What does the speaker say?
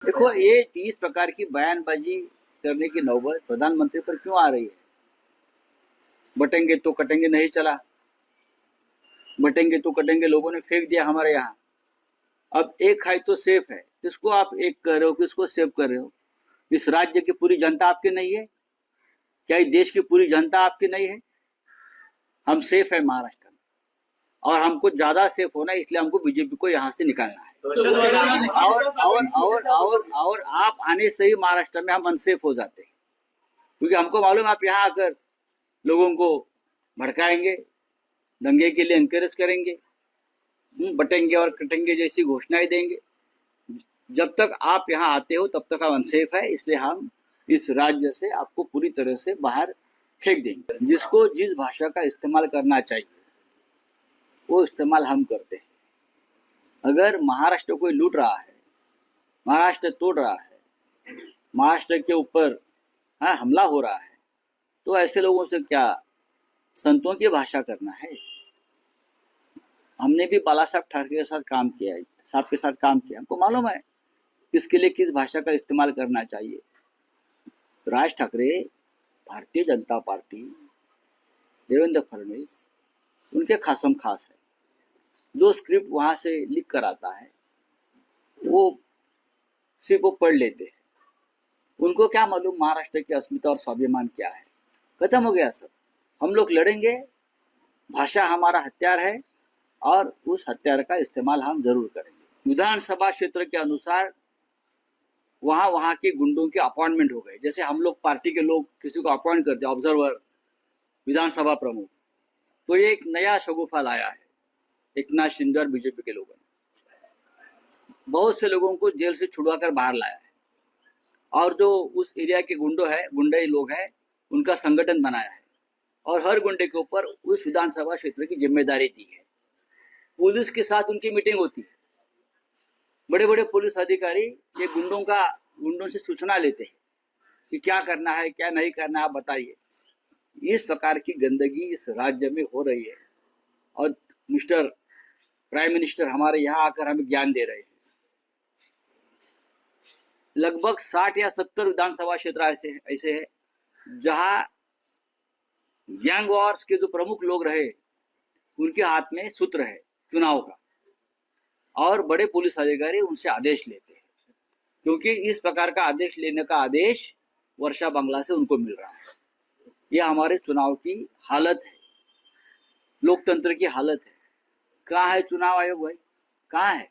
देखो, ये इस प्रकार की बयानबाजी करने की नौबत प्रधानमंत्री पर क्यों आ रही है? बटेंगे तो कटेंगे नहीं चला, बटेंगे तो कटेंगे लोगों ने फेंक दिया हमारे यहाँ। अब एक खाई तो सेफ है, किसको आप एक कर रहे हो, किसको सेव कर रहे हो? इस राज्य की पूरी जनता आपकी नहीं है? क्या इस देश की पूरी जनता आपकी नहीं है? हम सेफ है महाराष्ट्र में, और हमको ज्यादा सेफ होना है, इसलिए हमको बीजेपी को यहाँ से निकालना है। और आप आने से ही महाराष्ट्र में हम अनसेफ हो जाते हैं, क्योंकि हमको मालूम है आप यहाँ आकर लोगों को भड़काएंगे, दंगे के लिए एनकरेज करेंगे, बटेंगे और कटेंगे जैसी घोषणाएं देंगे। जब तक आप यहाँ आते हो तब तक आप अनसेफ है, इसलिए हम इस राज्य से आपको पूरी तरह से बाहर फेंक देंगे। जिसको जिस भाषा का इस्तेमाल करना चाहिए वो इस्तेमाल हम करते हैं। अगर महाराष्ट्र कोई लूट रहा है, महाराष्ट्र तोड़ रहा है, महाराष्ट्र के ऊपर हमला हो रहा है, तो ऐसे लोगों से क्या संतों की भाषा करना है? हमने भी बाला साहब ठाकरे के साथ काम किया है, साहब के साथ काम किया, हमको मालूम है किसके लिए किस भाषा का इस्तेमाल करना चाहिए। राज ठाकरे, भारतीय जनता पार्टी, देवेंद्र फडणवीस, उनके खासम खास है। जो स्क्रिप्ट वहां से लिख कर आता है वो सिर्फ वो पढ़ लेते हैं। उनको क्या मालूम महाराष्ट्र की अस्मिता और स्वाभिमान क्या है? खत्म हो गया सब। हम लोग लड़ेंगे, भाषा हमारा हथियार है और उस हथियार का इस्तेमाल हम जरूर करेंगे। विधानसभा क्षेत्र के अनुसार वहां के गुंडों के अपॉइंटमेंट हो गए। जैसे हम लोग पार्टी के लोग किसी को अपॉइंट करते हैं, ऑब्जर्वर, विधानसभा प्रमुख, तो ये एक नया शगुफा लाया है एकनाथ शिंदे और बीजेपी के लोगों ने। बहुत से लोगों को जेल से छुड़वाकर बाहर लाया है, और जो उस एरिया के गुंडे लोग हैं, उनका संगठन बनाया है, और हर गुंडे के ऊपर उस विधानसभा क्षेत्र की जिम्मेदारी दी है। पुलिस के साथ उनकी मीटिंग होती है। बड़े बड़े पुलिस अधिकारी ये गुंडों से सूचना लेते हैं कि क्या करना है, क्या नहीं करना है, आप बताइए। इस प्रकार की गंदगी इस राज्य में हो रही है, और मिस्टर प्राइम मिनिस्टर हमारे यहाँ आकर हमें ज्ञान दे रहे हैं। लगभग 60 या 70 विधानसभा क्षेत्र ऐसे है जहां गैंग वॉर्स के जो प्रमुख लोग रहे उनके हाथ में सूत्र है चुनाव का, और बड़े पुलिस अधिकारी उनसे आदेश लेते हैं, क्योंकि इस प्रकार का आदेश लेने का आदेश वर्षा बंगला से उनको मिल रहा है। यह हमारे चुनाव की हालत है, लोकतंत्र की हालत है। कहाँ है चुनाव आयोग भाई? कहाँ है?